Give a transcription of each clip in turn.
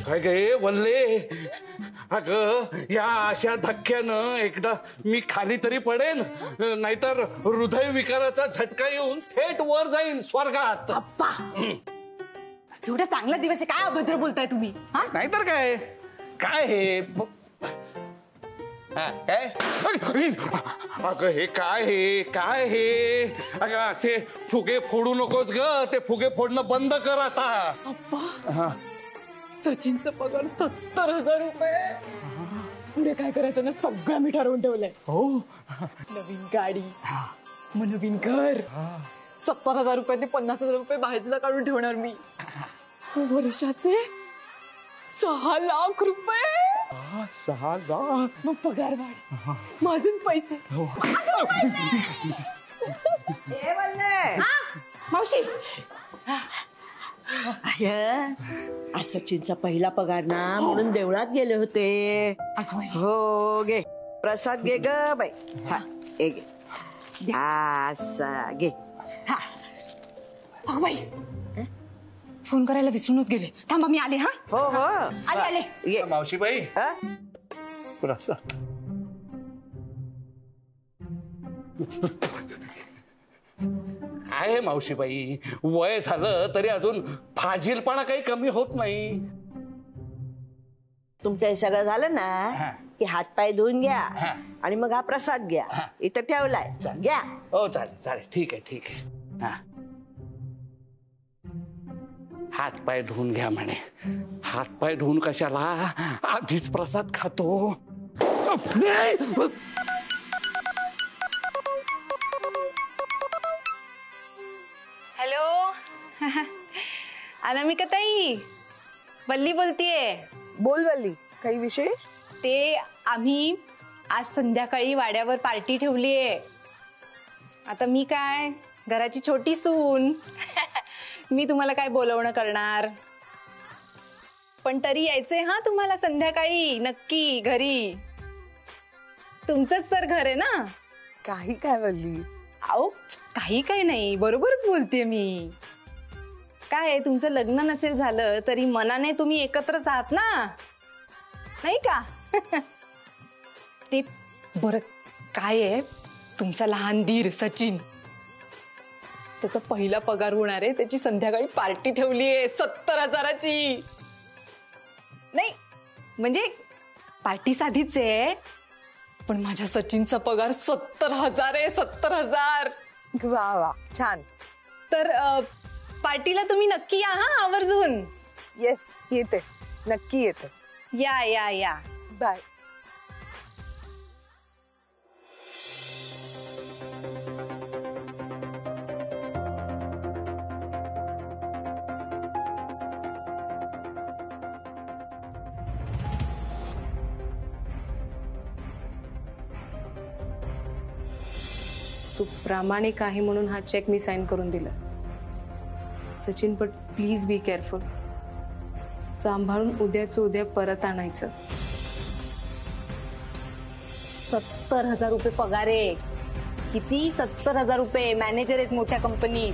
काय गे वल्ले, अगं या अशा धक्क्यानं एकदा मी खाली तरी पडेन, नाहीतर हृदय विकाराचा झटका येऊन थेट वर जाईन स्वर्गात. अप्पा, एवढा चांगला दिवस आहे, काय अभद्र बोलताय तुम्ही? नाहीतर काय. काय हे काय? अगं हे काय हे काय हे? अगं असे फुगे फोडू नकोस ग, ते फुगे फोडणं बंद कर आता. अप्पा, सचिनचा पगार 70,000 रुपये. पुढे काय करायचं ना सगळं मी ठरवून ठेवलंय. हो, नवीन गाडी, मग नवीन घर. 70,000 रुपये ते 50,000 रुपये बाहेरला काढून ठेवणार मी. वर्षाचे 6 लाख रुपये. 6 लाख. मग पगार वाढ, माझून पैसे. मावशी, आज सचिनचा पहिला पगार ना, म्हणून देवळात गेले होते. हो घे प्रसाद, घे ग बाई. हा घे असा घे. अगं बाई, फोन करायला विसरूनच गेले. थांबा मी आले. हा हो हो आले आले. ये मावशीबाई प्रसाद. काय आहे मावशीबाई, वय झालं तरी अजून फाजीलपणा काही कमी होत नाही. तुमचं हे सगळं झालं ना की हातपाय धुवून घ्या आणि मग हा प्रसाद घ्या. इथं ठेवलाय, घ्या. हो चालेल चालेल, ठीक आहे ठीक आहे. हात पाय धुवून घ्या म्हणे. हात पाय धुवून कशाला, आधीच प्रसाद खातो. हॅलो, अनामिका ताई, वल्ली बोलतीये. बोल वल्ली, काही विशेष? ते आम्ही आज संध्याकाळी वाड्यावर पार्टी ठेवलीये. आता मी काय घराची छोटी सून, मी तुम्हाला काय बोलवणं करणार. पण तरी यायचंय हा तुम्हाला संध्याकाळी नक्की घरी. तुमचंच तर घर आहे ना. काही काय वल्ली? अहो काही काही नाही, बरोबरच बोलतेय मी. काय आहे, तुमचं लग्न नसेल झालं तरी मनाने तुम्ही एकत्रच आहात ना, नाही का? ते बरं काय आहे, तुमचा लहान धीर सचिन, त्याचा पहिला पगार होणार आहे, त्याची संध्याकाळी पार्टी ठेवली आहे 70,000ची. नाही म्हणजे पार्टी साधीच आहे, पण माझ्या सचिनचा पगार 70,000 आहे. 70,000. वा वा, छान. तर पार्टीला तुम्ही नक्की या हा, आवर्जून. येस, येते, नक्की येते. या या या. बाय. तू प्रामाणिक आहे म्हणून हा चेक मी साइन करून दिला. सचिन, पण प्लीज बी केअरफुल. सांभाळून उद्याच उद्या परत आणायचं. 70,000 रुपये पगार आहे. किती? 70,000 रुपये. मॅनेजर आहेत मोठ्या कंपनीत.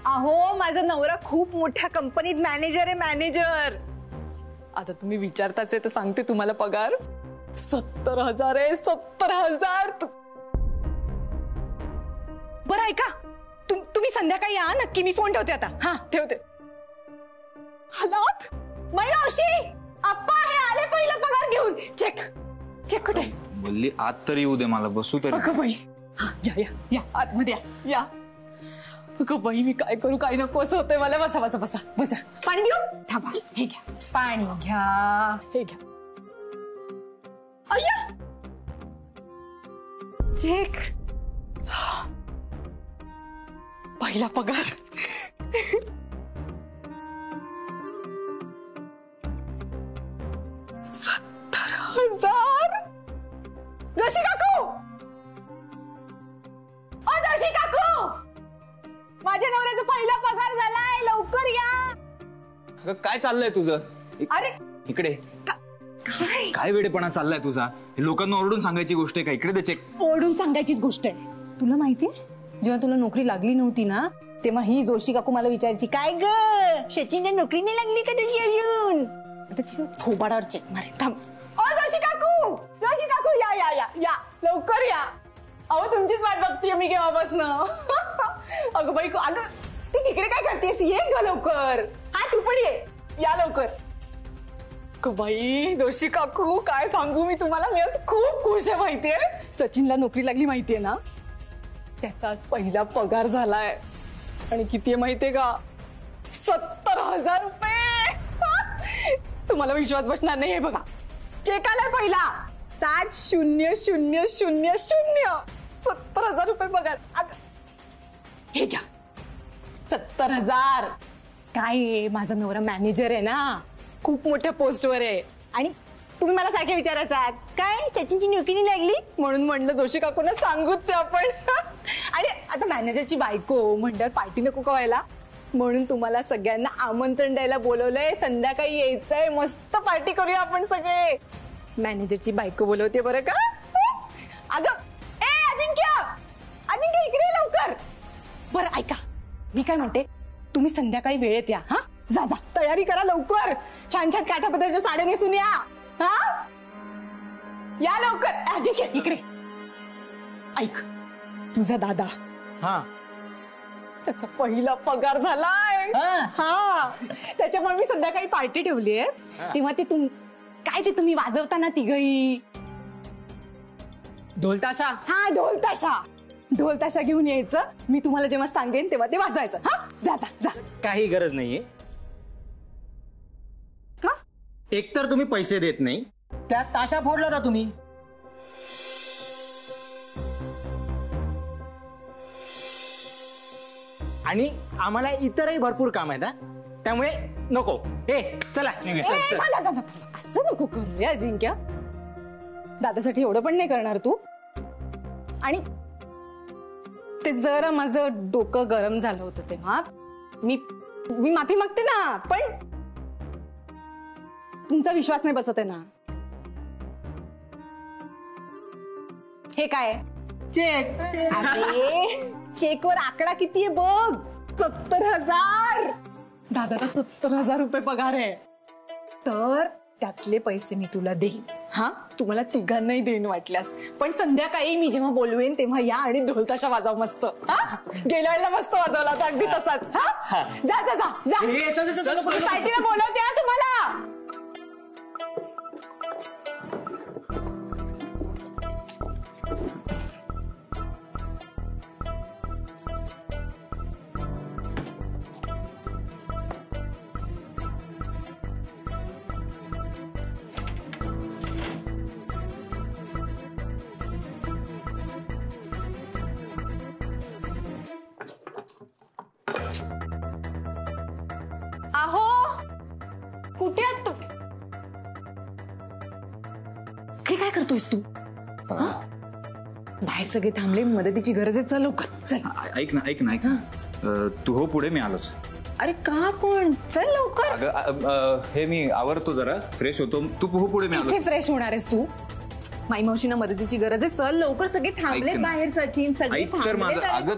अहो माझा नवरा खूप मोठ्या कंपनीत मॅनेजर आहे, मॅनेजर. आता तुम्ही विचारताच आहे तर सांगते तुम्हाला पगार 70,000 आहे. 70,000. बरं ऐका, तुम्ही संध्याकाळी या नक्की. मी फोन ठेवते आता. हा ठेवते. हॅलो मावशी, आप्पा हे आले पहिला पगार घेऊन. चेक कुठे? बोलली आत तरी येऊ दे, मला बसू तरी. अगं बाई, या या या आतमध्ये या. अगं बाई, मी काय करू काय नको असं होतंय मला. बसा बसा बसा बसा. पाणी देऊ? थांबा, हे घ्या पाणी घ्या. हे घ्या. अय्या चेक. पहिला पगार. 70,000. माझ्या नवऱ्याचा पहिला पगार झालाय, लवकर या. अगं, काय चाललंय तुझं? अरे इकडे काय काय वेडेपणा चाललाय तुझा? हे लोकांना ओरडून सांगायची गोष्ट आहे का? इकडे दे चेक. ओढून सांगायचीच गोष्ट आहे. तुला माहितीये जेव्हा तुला नोकरी लागली नव्हती ना, तेव्हा ही जोशी काकू मला विचारायची, काय ग सचिनला नोकरी नाही लागली का तुझी अजून? त्याची थोबाडावर चेक मारे. थांब. ओ जोशी काकू, जोशी काकू, या या या या लवकर या. अहो तुमचीच वाट बघतीये मी केव्हापासनं. अगं बाई, अगं ती तिकडे काय करतेस? ये ग लवकर. हा तू पण ये, या लवकर. बाई जोशी काकू, काय सांगू मी तुम्हाला, मी आज खूप खुश आहे माहितीये. सचिनला नोकरी लागली माहितीये ना, त्याचा आज पहिला पगार झालाय. आणि किती माहितीये का? 70,000 रुपये. तुम्हाला विश्वास बसणार नाही. हे बघा चेक आलाय पहिला, 7,000,000. 70,000 रुपये पगार. हे घ्या 70,000. काय आहे, माझा नवरा मॅनेजर आहे ना, खूप मोठ्या पोस्टवर आहे. आणि तुम्ही मला सारखे विचारायचा काय सचिनची नोकरी लागली, म्हणून म्हणलं जोशी काकूंना सांगूच आपण. आणि आता मॅनेजरची बायको म्हणल्यावर पार्टी नको का व्हायला, म्हणून तुम्हाला सगळ्यांना आमंत्रण द्यायला बोलवलंय. संध्याकाळी यायचंय, मस्त पार्टी करूया आपण सगळे. मॅनेजरची बायको बोलवते बरं का. अगं ए अजिंक्य इकडे ये लवकर. बरं ऐका, मी काय म्हणते, तुम्ही संध्याकाळी वेळेत या. हा जा जा, तयारी करा लवकर. छान छान काठापदराच्या साड्या नेसून या. हा या लवकर. अजिंक्य इकडे ऐक, तुझा दादा हा त्याचा पहिला पगार झालाय. हा त्याच्यामुळे मी संध्याकाळी पार्टी ठेवली आहे. तेव्हा ते काय ते तुम्ही वाजवताना तिघही ढोलताशा. हा ढोलताशा घेऊन यायचं. मी तुम्हाला जेव्हा सांगेन तेव्हा ते वाजवायचं. हा जा जा जा. काही गरज नाहीये. का? एकतर तुम्ही पैसे देत नाही, त्यात ताशा फोडला होता तुम्ही. आणि आम्हाला इतरही भरपूर काम आहेत. त्यामुळे नको. चला निघूया. चल, चल. दादा असं नको करू रे अजिंक्य. दादासाठी एवढं पण नाही करणार तू. आणि ते जरा माझं डोकं गरम झालं होतं तेव्हा मी माफी मागते ना, पण तुमचा विश्वास नाही बसत आहे ना. हे काय चेक? अरे चेकवर आकडा किती आहे बघ, 70,000. दादाला 70,000 रुपये पगार आहे. तर त्यातले पैसे मी तुला देईन. हा तुम्हाला तिघांनाही देईन वाटल्यास. पण संध्याकाळी मी जेव्हा बोलवेन तेव्हा या आणि ढोलताशा वाजव मस्त. हा गेल्या वेळेला मस्त वाजवला होता अगदी तसाच. हा जा जा जा जा. पार्टीला बोलवते हा तुम्हाला. अहो कुठे आहात तू? काय करतोयस तू? बाहेर सगळे थांबले, मदतीची गरज आहे. चल लवकर चल. ऐक ना. तू हो पुढे, मी आलोच. अरे का पण? चल लवकर. अगं हे मी आवरतो, जरा फ्रेश होतो. तू हो पुढे, मी आलो. इथे फ्रेश होणार आहेस तू? माई मावशीना मदतीची गरज आहे. चल लवकर. सगळे थांबले बाहेर. सचिन सगळे ऐक तर माझं. अगं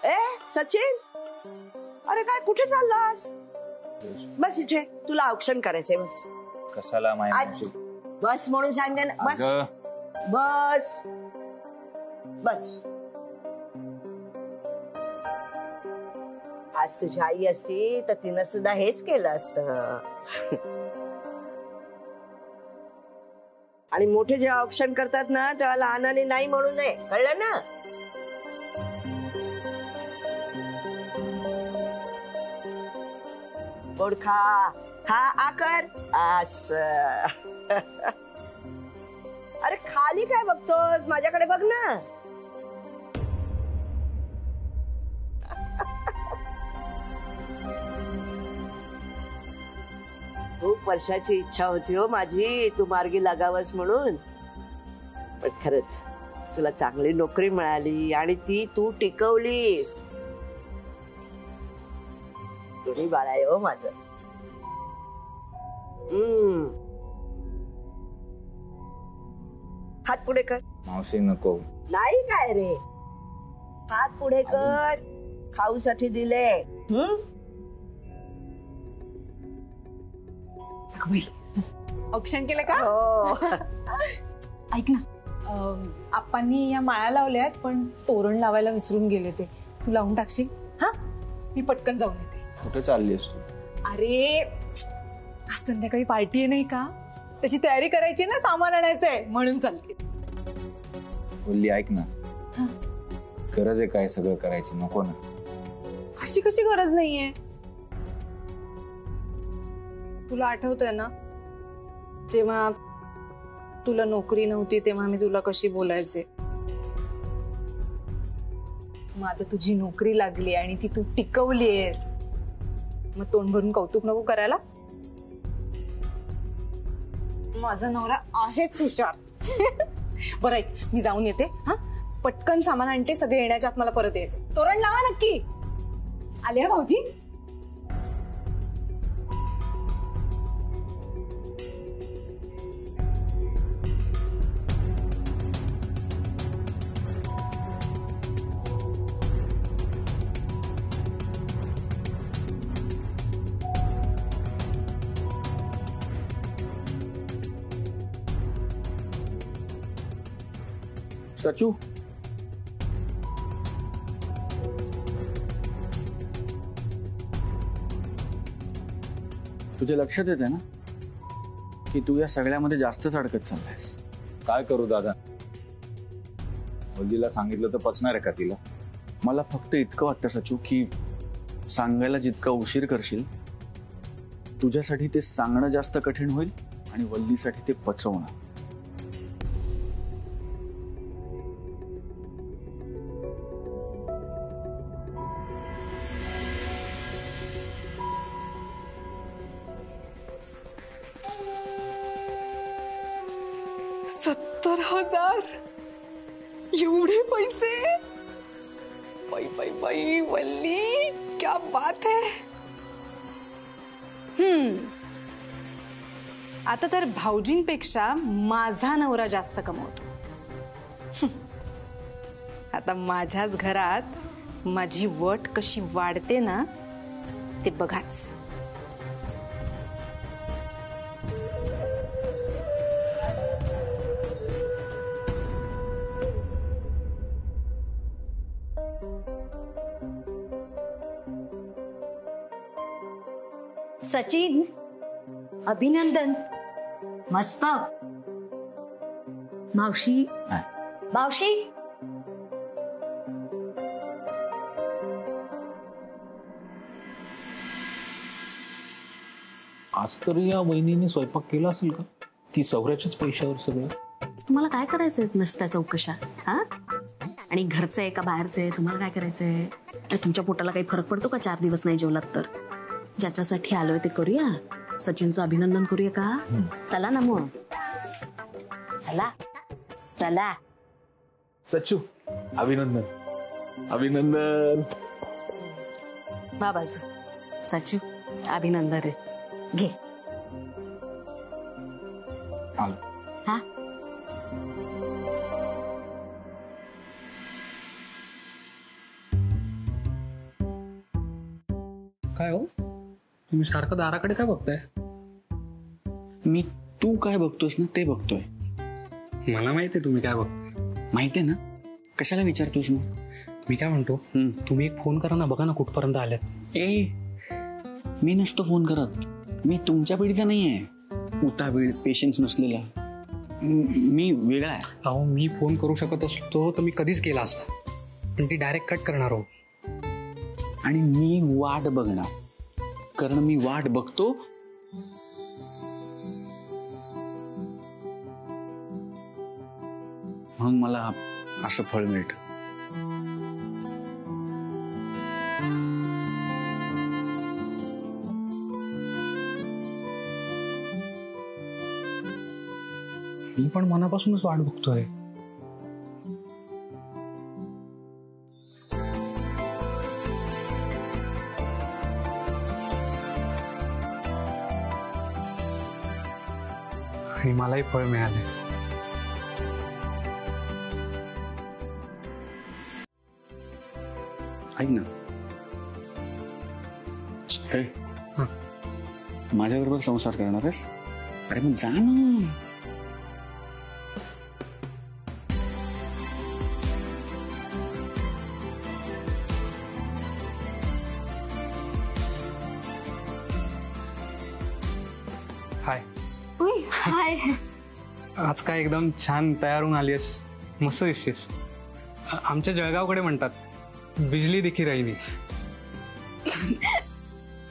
ए सचिन, अरे काय कुठे चाललास? बस इथे, तुला औक्षण करायचंय. बस कशाला आज बस म्हणून सांगे ना. बस बस बस. आज तुझी आई असती तर तिनं सुद्धा हेच केलं असतं. आणि मोठे जेव्हा औक्षण करतात ना तेव्हा लहानाने नाही म्हणू नये, कळलं ना? गोड खा, खा आकर. असं. अरे खाली काय बघतोस, माझ्याकडे बघ ना. खूप वर्षाची इच्छा होती हो माझी, तू मार्गी लागावस म्हणून. पण खरंच तुला चांगली नोकरी मिळाली आणि ती तू टिकवलीस. तुम्ही बाळा आहे हो माझं. हात पुढे कर. मावशी नको. नाही काय रे, हात पुढे कर. खाऊसाठी दिले. औक्षण केलं का? हो. ऐक ना, आप्पांनी या माळा लावल्यात पण तोरण लावायला विसरून गेले ते. तू लावून टाकशील? हा, मी पटकन जाऊन येते. कुठे चाललीस तू? अरे आज संध्याकाळी पार्टी आहे नाही का, त्याची तयारी करायची ना, सामान आणायचंय म्हणून चालते. बोलली ऐक ना, गरज आहे काय सगळं करायची? नको ना. अशी कशी गरज नाहीये. तुला आठवतंय ना तेव्हा तुला नोकरी नव्हती तेव्हा मी तुला कशी बोलायचे. मग आता तुझी नोकरी लागली आणि ती तू टिकवलीयस, मग तोंड भरून कौतुक नको करायला. माझा नवरा आहेच हुशार. बरं ऐक, मी जाऊन येते. हा, पटकन सामान आणते, सगळे येण्याच्या आत मला परत यायचं. तोरण लावा नक्की. आले हा भाऊजी. सचू, तुझ्या लक्षात येते ना की तू या सगळ्यामध्ये जास्तच अडकत चाललायस. काय करू दादा? वल्लीला सांगितलं तर पचणार आहे का तिला? मला फक्त इतकं वाटतं सचू की सांगायला जितका उशीर करशील तुझ्यासाठी ते सांगणं जास्त कठीण होईल आणि वल्लीसाठी ते पचवणं. $70,000 एवढे पैसे? बाई बाई बाई वल्ली, क्या बात है. आता तर भाऊजींपेक्षा माझा नवरा जास्त कमवतो. आता माझ्याच घरात माझी वट कशी वाढते ना ते बघाच. सचिन, अभिनंदन. मस्त. मावशी, मावशी, आज तरी या वहिनीने स्वयंपाक केला असेल का, की सौऱ्याच्याच पैशावर सगळं? तुम्हाला काय करायचंय नुसत्या चौकशा? हा, आणि घरचं आहे का बाहेरचं आहे, तुम्हाला काय करायचंय? तुमच्या पोटाला काही फरक पडतो का 4 दिवस नाही जेवलात तर? ज्याच्यासाठी आलोय ते करूया. सचिनचं अभिनंदन करूया का? चला ना मग, चला चला. सच्चू, अभिनंदन. अभिनंदन. बाबाजू, सचू, अभिनंदन रे. घे. हा, काय हो तुम्ही सारखं दाराकडे काय बघताय? मी तू काय बघतोयस ना ते बघतोय. मला माहिती आहे तुम्ही काय बघताय. माहितीये ना, कशाला विचारतोस मग? मी काय म्हणतो, तुम्ही एक फोन करा ना, बघा ना कुठपर्यंत आल्यात. मी नसतो फोन करत. मी तुमच्या पिढीचा नाहीये, उतावीळ पेशन्स नसलेला. मी वेगळा आहे. अहो मी फोन करू शकत असतो तर मी कधीच केला असता, पण ती डायरेक्ट कट करणार हो. आणि मी वाट बघणार, कारण मी वाट बघतो. म्हणून मला असं फळ मिळतं. मी पण मनापासूनच वाट बघतोय. आणि मलाही फळ मिळाले. ऐक ना, माझ्याबरोबर संसार करणार आहेस? अरे मग जा ना. हाय. हाय. आज काय एकदम छान तयार होऊन आलीस, मस्त दिसतेस. आमच्या जळगावकडे म्हणतात बिजली दिखी राहिली.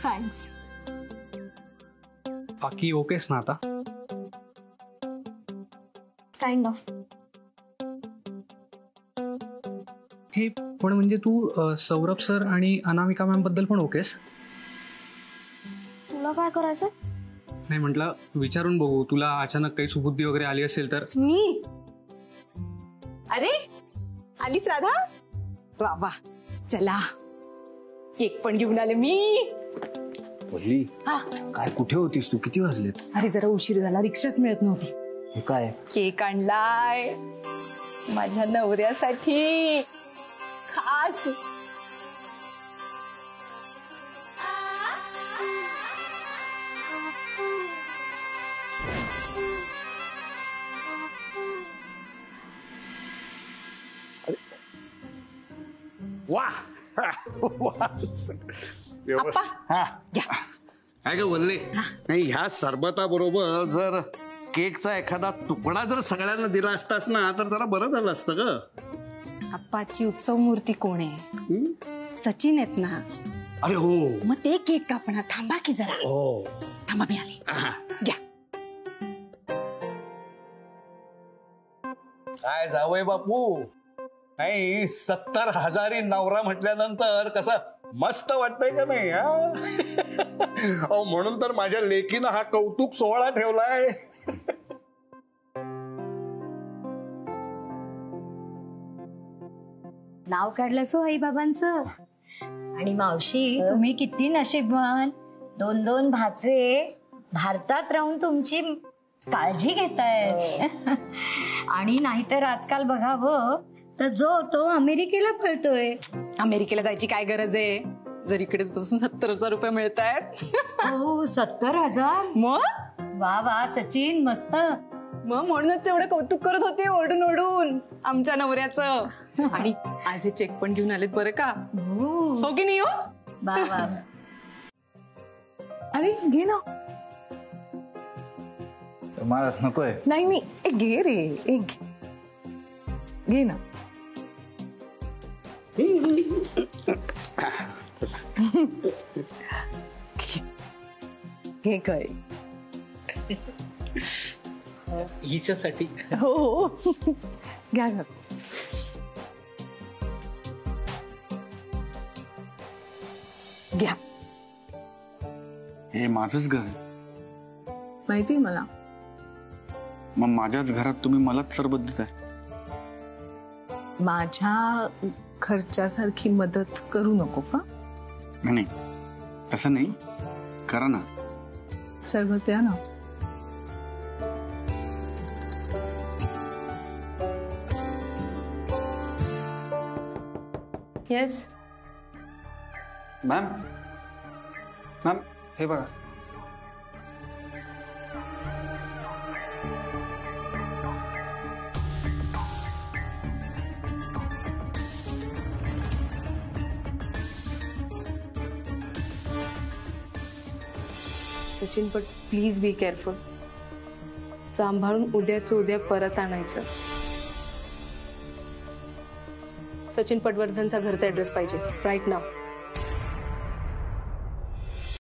थँक्स. बाकी ओकेस ना आता? Kind of. हे पण म्हणजे तू सौरभ सर आणि अनामिका मॅम बद्दल पण ओकेस? तुला काय करायचं? नाही म्हटलं विचारून बघू, तुला अचानक काही सुबुद्धी वगैरे आली असेल तर. मी? अरे आलीच राधा? वा वा, चला केक पण घेऊन आले मी. वल्ली, काय कुठे होतीस तू? किती वाजलेत? अरे जरा उशीर झाला, रिक्षाच मिळत नव्हती. हे काय? केक आणलाय माझ्या नवऱ्यासाठी खास. वा काय ग वल्ले, नाही ह्या सरबता बरोबर जर केकचा एखादा तुकडा जर सगळ्यांना दिला असतास ना तर जरा बरं झालं असतं ग. आप्पाची उत्सव मूर्ती कोण आहे? सचिन आहेत ना. अरे हो, मग ते केक कापणार. थांबा की जरा. हो थांबा, मी आले. घ्या. काय जावय बापू, नाही 70,000 नवरा म्हटल्यानंतर कसं मस्त वाटतंय का नाही? म्हणून तर माझ्या लेकीनं हा कौतुक सोहळा ठेवलाय. नाव काढलंस हो आई बाबांचं. आणि मावशी तुम्ही किती नशीबवान, 2-2 भाचे भारतात राहून तुमची काळजी घेतायत. आणि नाहीतर आजकाल बघावं तर जो तो अमेरिकेला पळतोय. अमेरिकेला जायची काय गरज आहे, जर इकडेच बसून 70,000 रुपये मिळत आहेत. हो 70,000. मग वा वा सचिन, मस्त. मग म्हणूनच तेवढं कौतुक करत होते ओढून ओढून आमच्या नवऱ्याचं. आणि आज हे चेक पण घेऊन आलेत बरं का. हो की नाही? हो वा वा. अरे घे ना. मला नकोय. नाही नाही, एक घे रे, एक घे ना. हे काय हिच्यासाठी? हो हो, घ्या घ्या. घ्या. हे माझंच घर आहे. माहिती मला. मग माझ्याच घरात तुम्ही मलाच सरबत देताय. माझ्या खर्चासारखी मदत करू नको का? नाही तसं नाही, करा ना. सरबत प्या ना. येस मॅम, मॅम हे बघा. सचिन पण प्लीज बी केअरफुल. सांभाळून उद्याच उद्या परत आणायचं. सचिन पटवर्धनचा घरचा ऍड्रेस पाहिजे राईट नाव.